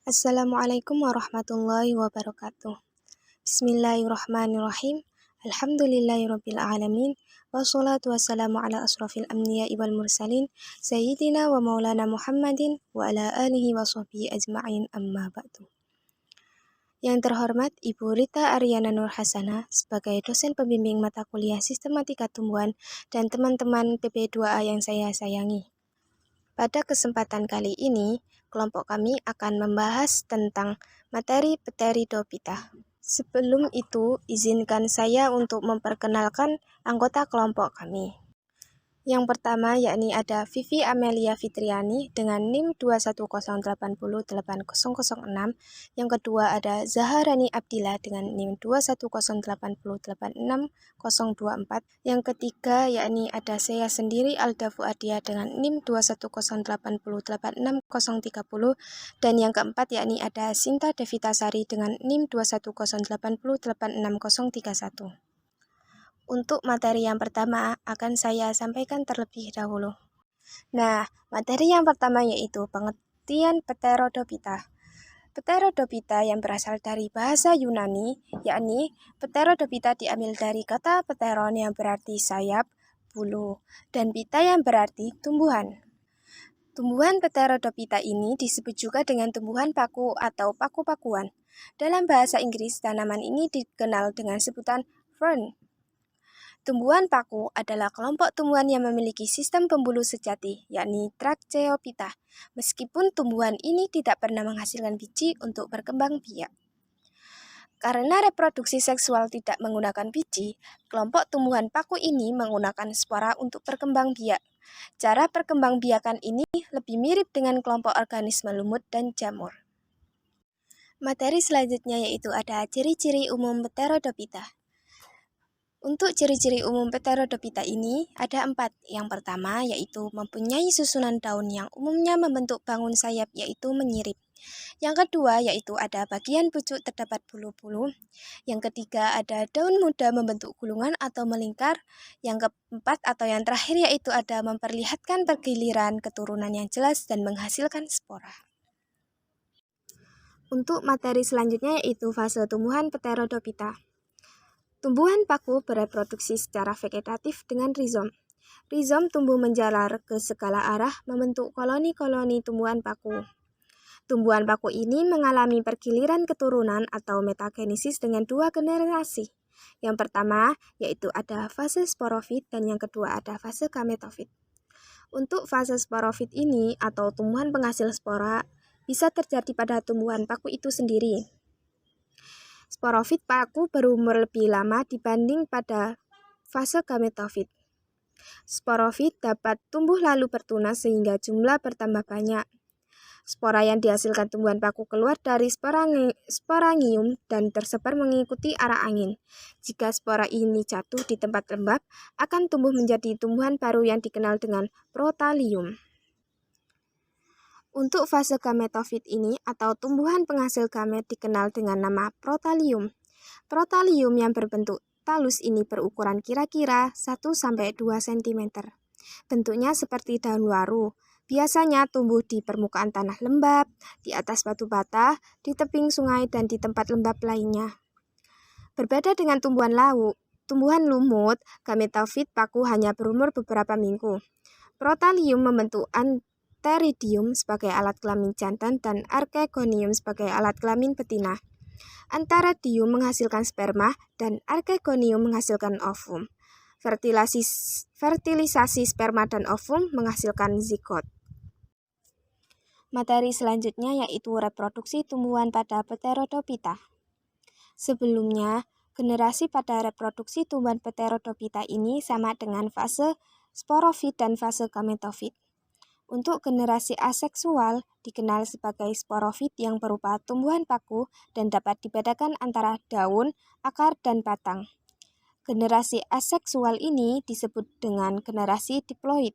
Assalamualaikum warahmatullahi wabarakatuh. Bismillahirrahmanirrahim. Alhamdulillahirabbil alamin. Wassalatu wassalamu ala asrofil anbiya'i wal mursalin sayyidina wa maulana Muhammadin wa ala alihi wa sahbihi ajma'in amma ba'du. Yang terhormat Ibu Rita Aryana Nur Hasana sebagai dosen pembimbing mata kuliah Sistematika Tumbuhan dan teman-teman PP2A yang saya sayangi. Pada kesempatan kali ini, kelompok kami akan membahas tentang materi Pteridophyta. Sebelum itu, izinkan saya untuk memperkenalkan anggota kelompok kami. Yang pertama yakni ada Vivi Amelia Fitriani dengan NIM 210808006. Yang kedua ada Zaharani Abdillah dengan NIM 21080860024. Yang ketiga yakni ada saya sendiri Alda Fuadia dengan NIM 21080860030. Dan yang keempat yakni ada Sinta Devitasari dengan NIM 21080860031. Untuk materi yang pertama akan saya sampaikan terlebih dahulu. Nah, materi yang pertama yaitu pengertian Pteridophyta. Pteridophyta yang berasal dari bahasa Yunani, yakni Pteridophyta diambil dari kata pteron yang berarti sayap, bulu, dan pita yang berarti tumbuhan. Tumbuhan Pteridophyta ini disebut juga dengan tumbuhan paku atau paku-pakuan. Dalam bahasa Inggris, tanaman ini dikenal dengan sebutan fern. Tumbuhan paku adalah kelompok tumbuhan yang memiliki sistem pembuluh sejati, yakni Tracheophyta, meskipun tumbuhan ini tidak pernah menghasilkan biji untuk berkembang biak. Karena reproduksi seksual tidak menggunakan biji, kelompok tumbuhan paku ini menggunakan spora untuk berkembang biak. Cara perkembangbiakan ini lebih mirip dengan kelompok organisme lumut dan jamur. Materi selanjutnya yaitu ada ciri-ciri umum Pteridophyta. Untuk ciri-ciri umum Pteridophyta ini ada 4. Yang pertama yaitu mempunyai susunan daun yang umumnya membentuk bangun sayap yaitu menyirip. Yang kedua yaitu ada bagian pucuk terdapat bulu-bulu. Yang ketiga ada daun muda membentuk gulungan atau melingkar. Yang keempat atau yang terakhir yaitu ada memperlihatkan pergiliran keturunan yang jelas dan menghasilkan spora. Untuk materi selanjutnya yaitu fase tumbuhan Pteridophyta. Tumbuhan paku bereproduksi secara vegetatif dengan rizom. Rizom tumbuh menjalar ke segala arah membentuk koloni-koloni tumbuhan paku. Tumbuhan paku ini mengalami pergiliran keturunan atau metagenesis dengan 2 generasi. Yang pertama yaitu ada fase sporofit dan yang kedua ada fase gametofit. Untuk fase sporofit ini atau tumbuhan penghasil spora bisa terjadi pada tumbuhan paku itu sendiri. Sporofit paku berumur lebih lama dibanding pada fase gametofit. Sporofit dapat tumbuh lalu bertunas sehingga jumlah bertambah banyak. Spora yang dihasilkan tumbuhan paku keluar dari sporangium dan tersebar mengikuti arah angin. Jika spora ini jatuh di tempat lembab, akan tumbuh menjadi tumbuhan baru yang dikenal dengan protalium. Untuk fase gametofit ini atau tumbuhan penghasil gamet dikenal dengan nama protalium. Protalium yang berbentuk talus ini berukuran kira-kira 1-2 cm. Bentuknya seperti daun waru. Biasanya tumbuh di permukaan tanah lembab, di atas batu bata, di tebing sungai, dan di tempat lembab lainnya. Berbeda dengan tumbuhan lumut, gametofit paku hanya berumur beberapa minggu. Protalium membentuk Antheridium sebagai alat kelamin jantan dan Archegonium sebagai alat kelamin betina. Antheridium menghasilkan sperma dan Archegonium menghasilkan ovum. Fertilisasi sperma dan ovum menghasilkan zigot. Materi selanjutnya yaitu reproduksi tumbuhan pada Pteridophyta. Sebelumnya, generasi pada reproduksi tumbuhan Pteridophyta ini sama dengan fase sporofit dan fase gametofit. Untuk generasi aseksual dikenal sebagai sporofit yang berupa tumbuhan paku dan dapat dibedakan antara daun, akar, dan batang. Generasi aseksual ini disebut dengan generasi diploid.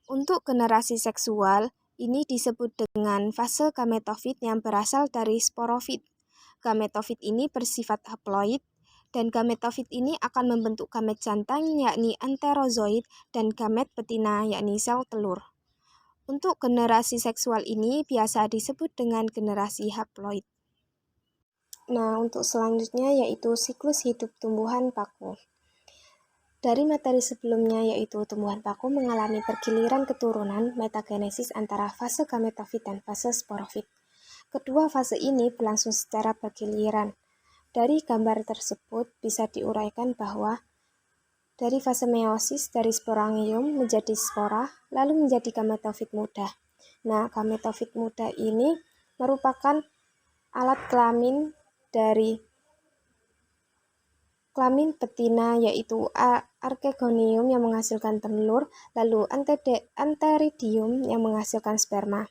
Untuk generasi seksual ini disebut dengan fase gametofit yang berasal dari sporofit. Gametofit ini bersifat haploid dan gametofit ini akan membentuk gamet jantan yakni enterozoid dan gamet betina yakni sel telur. Untuk generasi seksual ini biasa disebut dengan generasi haploid. Nah, untuk selanjutnya yaitu siklus hidup tumbuhan paku. Dari materi sebelumnya yaitu tumbuhan paku mengalami pergiliran keturunan metagenesis antara fase gametofit dan fase sporofit. Kedua fase ini berlangsung secara bergiliran. Dari gambar tersebut bisa diuraikan bahwa dari fase meiosis dari sporangium menjadi spora lalu menjadi gametofit muda. Nah, gametofit muda ini merupakan alat kelamin dari kelamin betina yaitu archegonium yang menghasilkan telur, lalu antheridium yang menghasilkan sperma.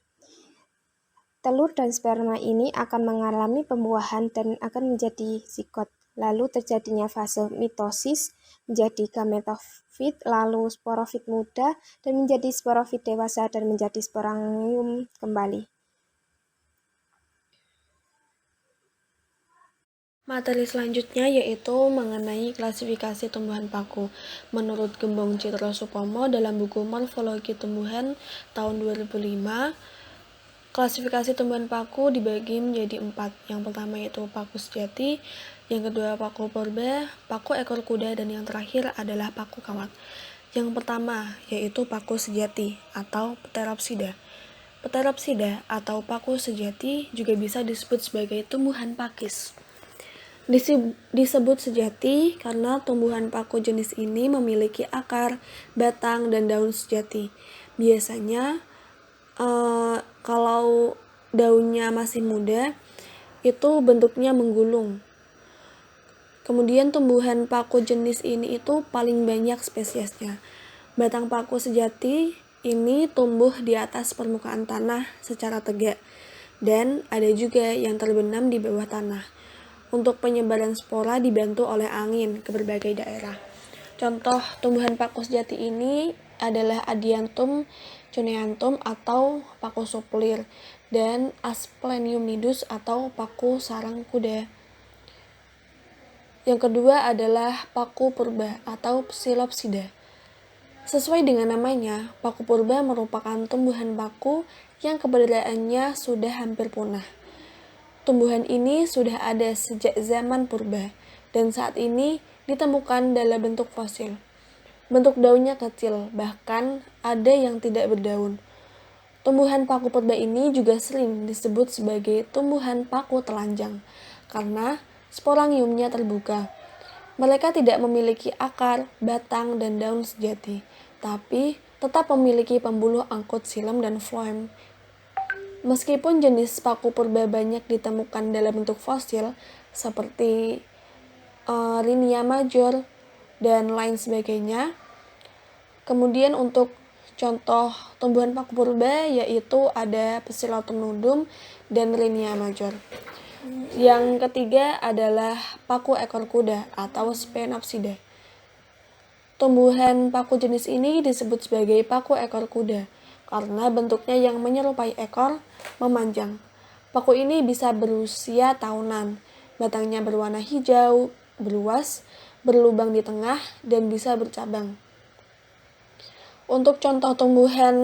Telur dan sperma ini akan mengalami pembuahan dan akan menjadi zigot. Lalu terjadinya fase mitosis menjadi gametofit, lalu sporofit muda dan menjadi sporofit dewasa dan menjadi sporangium kembali. Materi selanjutnya yaitu mengenai klasifikasi tumbuhan paku. Menurut Gembong Citro Supomo dalam buku Morfologi Tumbuhan tahun 2005, klasifikasi tumbuhan paku dibagi menjadi 4. Yang pertama yaitu paku sejati, yang kedua paku purba, paku ekor kuda, dan yang terakhir adalah paku kawat. Yang pertama yaitu paku sejati atau Pteropsida. Pteropsida atau paku sejati juga bisa disebut sebagai tumbuhan pakis. Disebut sejati karena tumbuhan paku jenis ini memiliki akar, batang, dan daun sejati. Biasanya kalau daunnya masih muda itu bentuknya menggulung. Kemudian tumbuhan paku jenis ini itu paling banyak spesiesnya. Batang paku sejati ini tumbuh di atas permukaan tanah secara tegak dan ada juga yang terbenam di bawah tanah. Untuk penyebaran spora dibantu oleh angin ke berbagai daerah. Contoh tumbuhan paku sejati ini adalah Adiantum cuneanthum atau paku suplir dan Asplenium nidus atau paku sarang kuda. Yang kedua adalah paku purba atau Psilopsida. Sesuai dengan namanya, paku purba merupakan tumbuhan paku yang keberadaannya sudah hampir punah. Tumbuhan ini sudah ada sejak zaman purba dan saat ini ditemukan dalam bentuk fosil. Bentuk daunnya kecil, bahkan ada yang tidak berdaun. Tumbuhan paku purba ini juga sering disebut sebagai tumbuhan paku telanjang karena sporangiumnya terbuka. Mereka tidak memiliki akar, batang, dan daun sejati, tapi tetap memiliki pembuluh angkut xilem dan phloem. Meskipun jenis paku purba banyak ditemukan dalam bentuk fosil seperti Rhynia major dan lain sebagainya. Kemudian untuk contoh tumbuhan paku purba yaitu ada Psilotum nudum dan Rhynia major. Yang ketiga adalah paku ekor kuda atau Sphenopsida. Tumbuhan paku jenis ini disebut sebagai paku ekor kuda karena bentuknya yang menyerupai ekor memanjang. Paku ini bisa berusia tahunan. Batangnya berwarna hijau, berluas, berlubang di tengah, dan bisa bercabang. Untuk contoh tumbuhan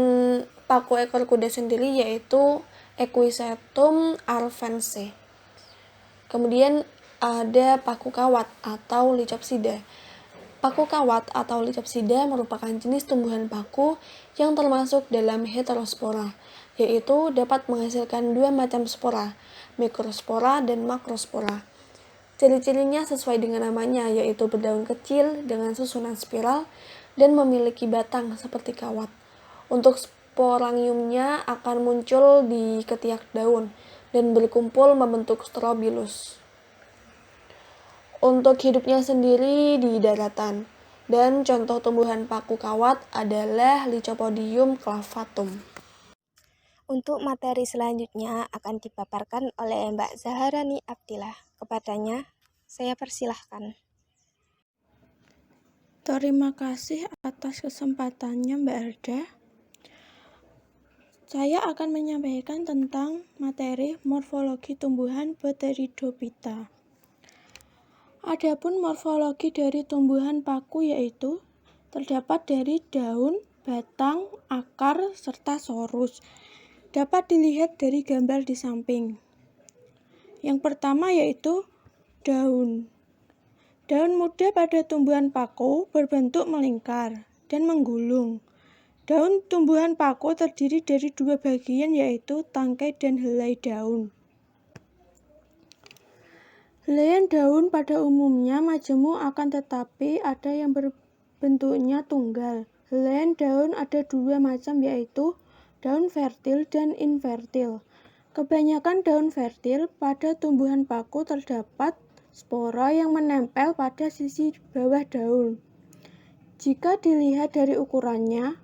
paku ekor kuda sendiri yaitu Equisetum arvense. Kemudian ada paku kawat atau Lycopsida. Paku kawat atau Lycopsida merupakan jenis tumbuhan paku yang termasuk dalam heterospora, yaitu dapat menghasilkan dua macam spora, mikrospora dan makrospora. Ciri-cirinya sesuai dengan namanya, yaitu berdaun kecil dengan susunan spiral dan memiliki batang seperti kawat. Untuk sporangiumnya akan muncul di ketiak daun dan berkumpul membentuk strobilus. Untuk hidupnya sendiri di daratan, dan contoh tumbuhan paku kawat adalah Lycopodium clavatum. Untuk materi selanjutnya akan dipaparkan oleh Mbak Zaharani Abdillah. Kepadanya, saya persilahkan. Terima kasih atas kesempatannya Mbak Arda. Saya akan menyampaikan tentang materi morfologi tumbuhan Pteridophyta. Adapun morfologi dari tumbuhan paku yaitu terdapat dari daun, batang, akar, serta sorus. Dapat dilihat dari gambar di samping. Yang pertama yaitu daun. Daun muda pada tumbuhan paku berbentuk melingkar dan menggulung. Daun tumbuhan paku terdiri dari dua bagian yaitu tangkai dan helai daun. Helaian daun pada umumnya majemuk akan tetapi ada yang berbentuknya tunggal. Helaian daun ada dua macam yaitu daun fertil dan infertil. Kebanyakan daun fertil pada tumbuhan paku terdapat spora yang menempel pada sisi bawah daun. Jika dilihat dari ukurannya,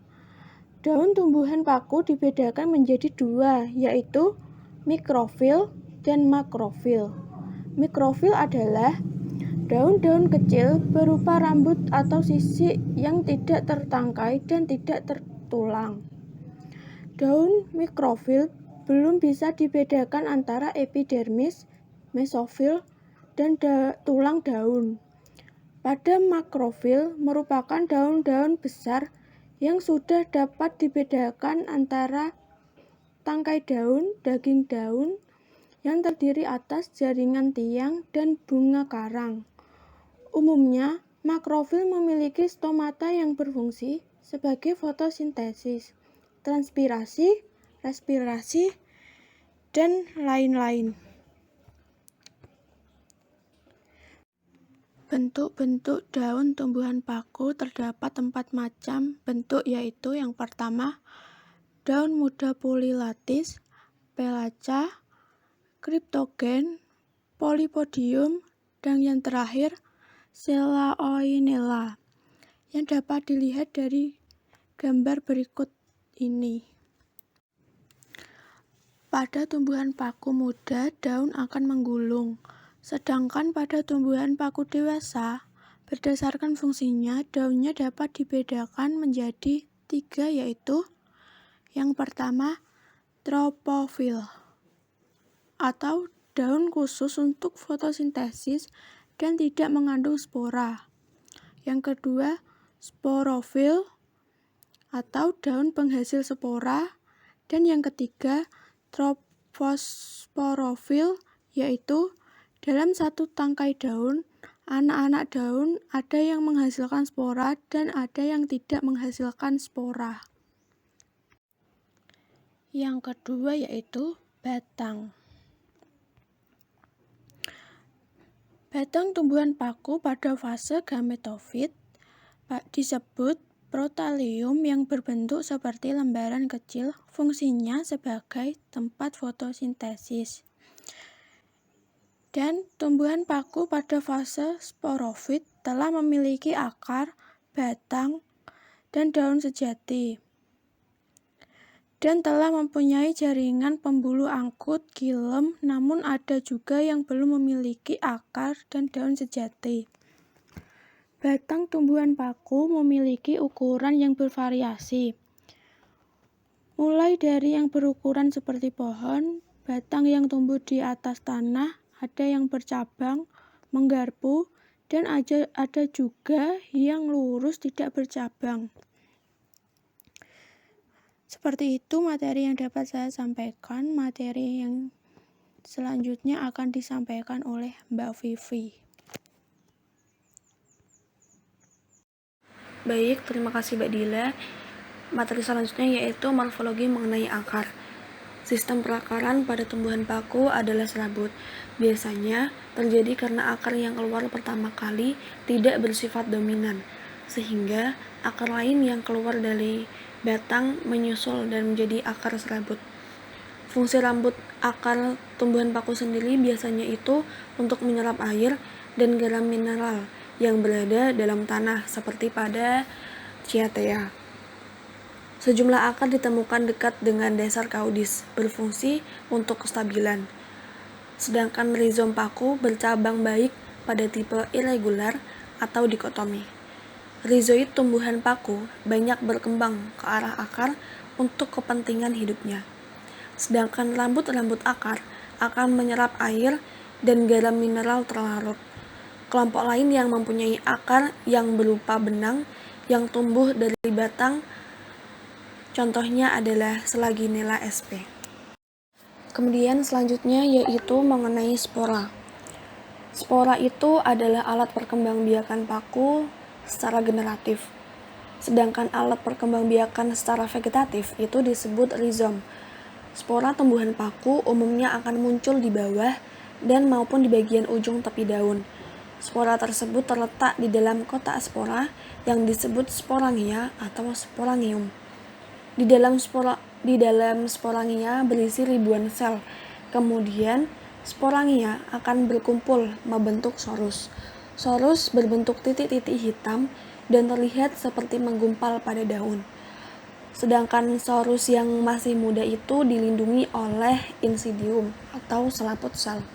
daun tumbuhan paku dibedakan menjadi dua, yaitu mikrofil dan makrofil. Mikrofil adalah daun-daun kecil berupa rambut atau sisik yang tidak tertangkai dan tidak tertulang. Daun mikrofil belum bisa dibedakan antara epidermis, mesofil, dan tulang daun. Pada makrofil merupakan daun-daun besar yang sudah dapat dibedakan antara tangkai daun, daging daun, yang terdiri atas jaringan tiang dan bunga karang. Umumnya, makrofil memiliki stomata yang berfungsi sebagai fotosintesis, transpirasi, respirasi, dan lain-lain. Bentuk-bentuk daun tumbuhan paku terdapat 4 macam bentuk yaitu yang pertama, daun muda polilatis, pelaca, cryptogen, polypodium, dan yang terakhir, Selaoinella, yang dapat dilihat dari gambar berikut ini. Pada tumbuhan paku muda, daun akan menggulung, sedangkan pada tumbuhan paku dewasa, berdasarkan fungsinya, daunnya dapat dibedakan menjadi 3 yaitu yang pertama, tropofil, atau daun khusus untuk fotosintesis dan tidak mengandung spora. Yang kedua, sporofil, atau daun penghasil spora. Dan yang ketiga, troposporofil, yaitu dalam satu tangkai daun, anak-anak daun ada yang menghasilkan spora dan ada yang tidak menghasilkan spora. Yang kedua yaitu batang. Batang tumbuhan paku pada fase gametofit disebut protalium yang berbentuk seperti lembaran kecil, fungsinya sebagai tempat fotosintesis. Dan tumbuhan paku pada fase sporofit telah memiliki akar, batang, dan daun sejati. Dan telah mempunyai jaringan pembuluh angkut, gilem, namun ada juga yang belum memiliki akar dan daun sejati. Batang tumbuhan paku memiliki ukuran yang bervariasi, mulai dari yang berukuran seperti pohon, batang yang tumbuh di atas tanah, ada yang bercabang, menggarpu, dan ada juga yang lurus tidak bercabang. Seperti itu materi yang dapat saya sampaikan. Materi yang selanjutnya akan disampaikan oleh Mbak Vivi. Baik, terima kasih Mbak Dila. Materi selanjutnya yaitu morfologi mengenai akar. Sistem perakaran pada tumbuhan paku adalah serabut. Biasanya terjadi karena akar yang keluar pertama kali tidak bersifat dominan, sehingga akar lain yang keluar dari batang menyusul dan menjadi akar serabut. Fungsi rambut akar tumbuhan paku sendiri biasanya itu untuk menyerap air dan garam mineral yang berada dalam tanah seperti pada Cyathea. Sejumlah akar ditemukan dekat dengan dasar kaudis, berfungsi untuk kestabilan. Sedangkan rizom paku bercabang baik pada tipe irregular atau dikotomi. Rizoid tumbuhan paku banyak berkembang ke arah akar untuk kepentingan hidupnya. Sedangkan rambut-rambut akar akan menyerap air dan garam mineral terlarut. Kelompok lain yang mempunyai akar yang berupa benang yang tumbuh dari batang Contohnya adalah Selaginella sp. Kemudian selanjutnya yaitu mengenai spora. Spora itu adalah alat perkembangbiakan paku secara generatif. Sedangkan alat perkembangbiakan secara vegetatif itu disebut rizom. Spora tumbuhan paku umumnya akan muncul di bawah dan maupun di bagian ujung tepi daun. Spora tersebut terletak di dalam kotak spora yang disebut sporangia atau sporangium. Di dalam sporangia berisi ribuan sel. Kemudian sporangia akan berkumpul membentuk sorus. Sorus berbentuk titik-titik hitam dan terlihat seperti menggumpal pada daun. Sedangkan sorus yang masih muda itu dilindungi oleh insidium atau selaput sel.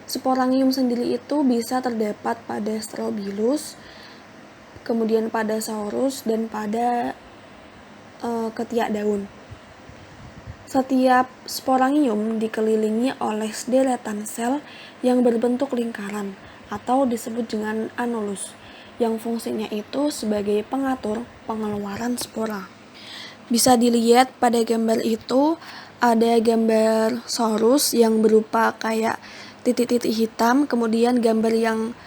Sporangium sendiri itu bisa terdapat pada Strobilus, kemudian pada Saurus, dan pada ketiak daun. Setiap sporangium dikelilingi oleh sederetan sel yang berbentuk lingkaran atau disebut dengan anulus, yang fungsinya itu sebagai pengatur pengeluaran spora. Bisa dilihat pada gambar itu ada gambar sorus yang berupa kayak titik-titik hitam, kemudian gambar yang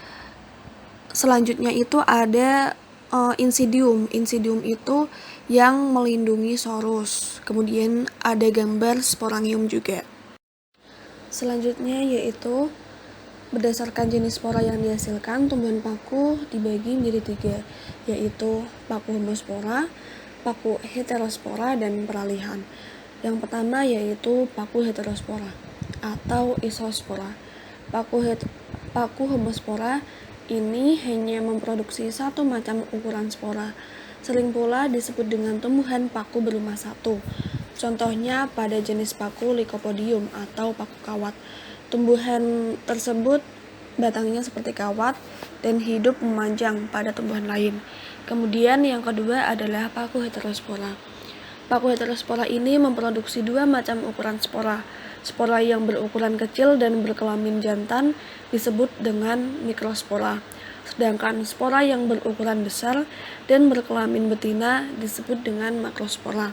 selanjutnya itu ada insidium. Insidium itu yang melindungi sorus. Kemudian ada gambar sporangium juga. Selanjutnya yaitu berdasarkan jenis spora yang dihasilkan, tumbuhan paku dibagi menjadi 3, yaitu paku homospora, paku heterospora, dan peralihan. Yang pertama yaitu paku heterospora atau isospora. Paku homospora ini hanya memproduksi satu macam ukuran spora. Sering pula disebut dengan tumbuhan paku berumah satu. Contohnya pada jenis paku Lycopodium atau paku kawat. Tumbuhan tersebut batangnya seperti kawat dan hidup memanjang pada tumbuhan lain. Kemudian yang kedua adalah paku heterospora. Paku heterospora ini memproduksi 2 macam ukuran spora. Spora yang berukuran kecil dan berkelamin jantan disebut dengan mikrospora. Sedangkan spora yang berukuran besar dan berkelamin betina disebut dengan makrospora.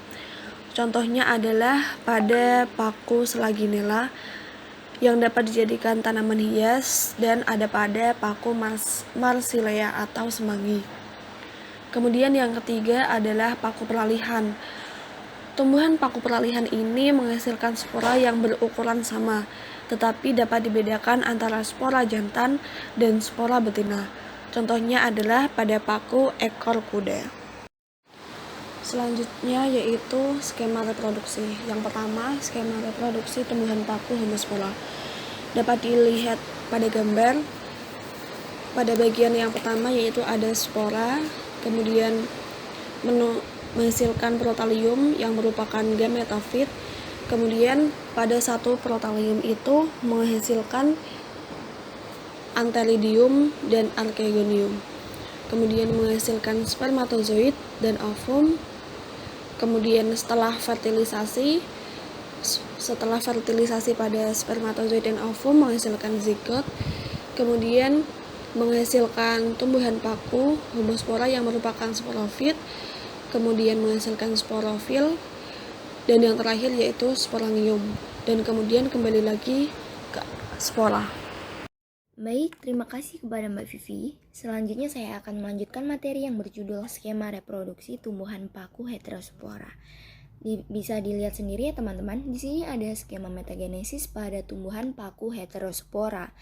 Contohnya adalah pada paku Selaginella yang dapat dijadikan tanaman hias dan ada pada paku Marsilea atau semanggi. Kemudian yang ketiga adalah paku peralihan. Tumbuhan paku peralihan ini menghasilkan spora yang berukuran sama, tetapi dapat dibedakan antara spora jantan dan spora betina. Contohnya adalah pada paku ekor kuda. Selanjutnya yaitu skema reproduksi. Yang pertama, skema reproduksi tumbuhan paku homospora. Dapat dilihat pada gambar. Pada bagian yang pertama yaitu ada spora, kemudian menghasilkan protalium yang merupakan gametofit. Kemudian pada satu protalium itu menghasilkan antheridium dan archegonium. Kemudian menghasilkan spermatozoid dan ovum. Kemudian setelah fertilisasi pada spermatozoid dan ovum menghasilkan zigot. Kemudian menghasilkan tumbuhan paku homospora yang merupakan sporofit. Kemudian menghasilkan sporofil, dan yang terakhir yaitu sporangium, dan kemudian kembali lagi ke spora. Baik, terima kasih kepada Mbak Vivi. Selanjutnya saya akan melanjutkan materi yang berjudul skema reproduksi tumbuhan paku heterospora. Bisa dilihat sendiri ya teman-teman, di sini ada skema metagenesis pada tumbuhan paku heterospora.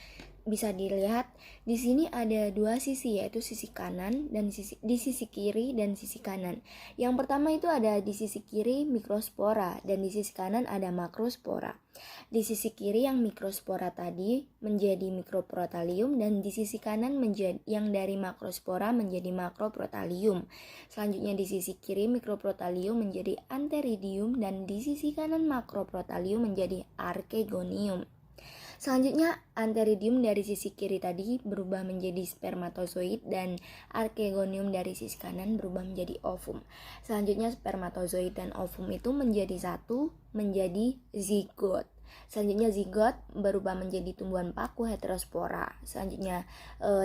Bisa dilihat di sini ada 2 sisi, yaitu sisi kanan dan di sisi kiri dan sisi kanan. Yang pertama itu ada di sisi kiri mikrospora dan di sisi kanan ada makrospora. Di sisi kiri yang mikrospora tadi menjadi mikroprotalium dan di sisi kanan yang dari makrospora menjadi makroprotalium. Selanjutnya di sisi kiri mikroprotalium menjadi antheridium dan di sisi kanan makroprotalium menjadi archegonium. Selanjutnya, antheridium dari sisi kiri tadi berubah menjadi spermatozoid dan archegonium dari sisi kanan berubah menjadi ovum. Selanjutnya, spermatozoid dan ovum itu menjadi satu, menjadi zigot. Selanjutnya zigot berubah menjadi tumbuhan paku heterospora. Selanjutnya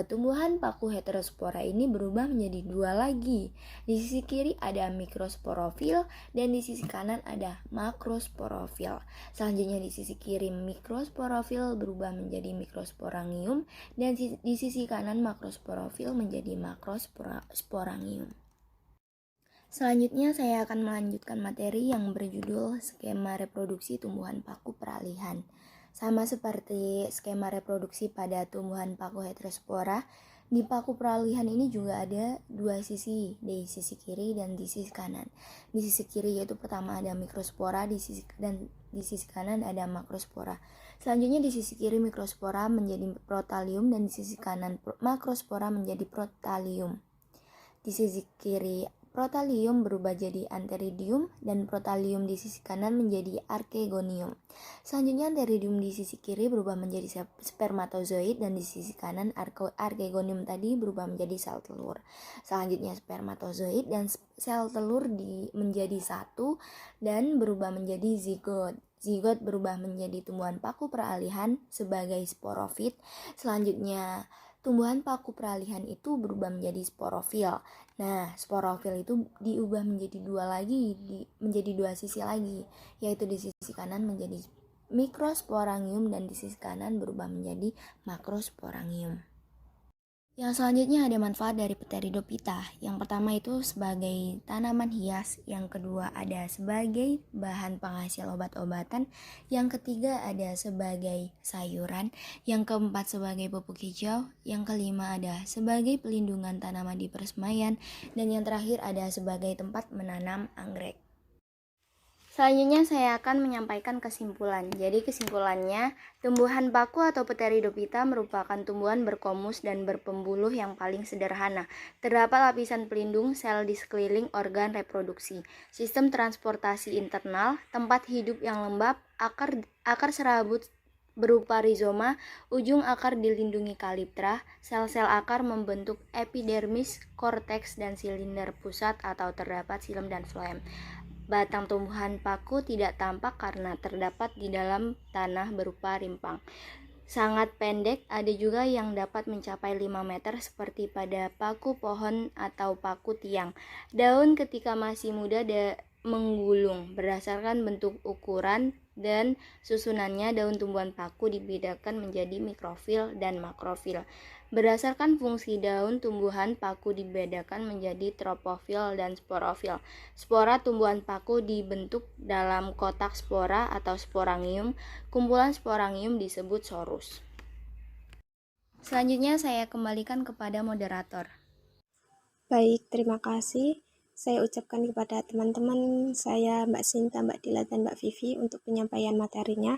tumbuhan paku heterospora ini berubah menjadi dua lagi. Di sisi kiri ada mikrosporofil dan di sisi kanan ada makrosporofil. Selanjutnya di sisi kiri mikrosporofil berubah menjadi mikrosporangium dan di sisi kanan makrosporofil menjadi makrosporangium. Selanjutnya saya akan melanjutkan materi yang berjudul skema reproduksi tumbuhan paku peralihan. Sama seperti skema reproduksi pada tumbuhan paku heterospora, di paku peralihan ini juga ada dua sisi, di sisi kiri dan di sisi kanan. Di sisi kiri yaitu pertama ada mikrospora, di sisi kanan ada makrospora. Selanjutnya di sisi kiri mikrospora menjadi protalium dan di sisi kanan makrospora menjadi protalium. Di sisi kiri protalium berubah jadi antheridium dan protalium di sisi kanan menjadi archegonium. Selanjutnya antheridium di sisi kiri berubah menjadi spermatozoid dan di sisi kanan archegonium tadi berubah menjadi sel telur. Selanjutnya spermatozoid dan sel telur menjadi satu dan berubah menjadi zigot. Zigot berubah menjadi tumbuhan paku peralihan sebagai sporofit. Selanjutnya tumbuhan paku peralihan itu berubah menjadi sporofil. Nah, sporofil itu diubah menjadi menjadi dua sisi lagi, yaitu di sisi kanan menjadi mikrosporangium dan di sisi kanan berubah menjadi makrosporangium. Yang selanjutnya ada manfaat dari Pteridophyta. Yang pertama itu sebagai tanaman hias, yang kedua ada sebagai bahan penghasil obat-obatan, yang ketiga ada sebagai sayuran, yang keempat sebagai pupuk hijau, yang kelima ada sebagai pelindungan tanaman di persemaian, dan yang terakhir ada sebagai tempat menanam anggrek. Selanjutnya saya akan menyampaikan kesimpulan. Jadi kesimpulannya, tumbuhan paku atau Pteridophyta merupakan tumbuhan berkomus dan berpembuluh yang paling sederhana. Terdapat lapisan pelindung sel di sekeliling organ reproduksi, sistem transportasi internal, tempat hidup yang lembab, akar serabut berupa rizoma, ujung akar dilindungi kaliptra, sel-sel akar membentuk epidermis, korteks, dan silinder pusat atau terdapat silem dan floem. Batang tumbuhan paku tidak tampak karena terdapat di dalam tanah berupa rimpang. Sangat pendek, ada juga yang dapat mencapai 5 meter seperti pada paku pohon atau paku tiang. Daun ketika masih muda menggulung. Berdasarkan bentuk ukuran dan susunannya, daun tumbuhan paku dibedakan menjadi mikrofil dan makrofil. Berdasarkan fungsi daun tumbuhan paku dibedakan menjadi tropofil dan sporofil. Spora tumbuhan paku dibentuk dalam kotak spora atau sporangium. Kumpulan sporangium disebut sorus. Selanjutnya saya kembalikan kepada moderator. Baik, terima kasih. Saya ucapkan kepada teman-teman saya, Mbak Sinta, Mbak Dila, dan Mbak Vivi untuk penyampaian materinya.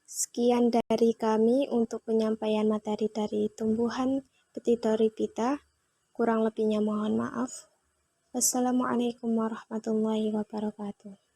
Sekian dari kami untuk penyampaian materi dari tumbuhan Pteridophyta. Kurang lebihnya mohon maaf. Wassalamualaikum warahmatullahi wabarakatuh.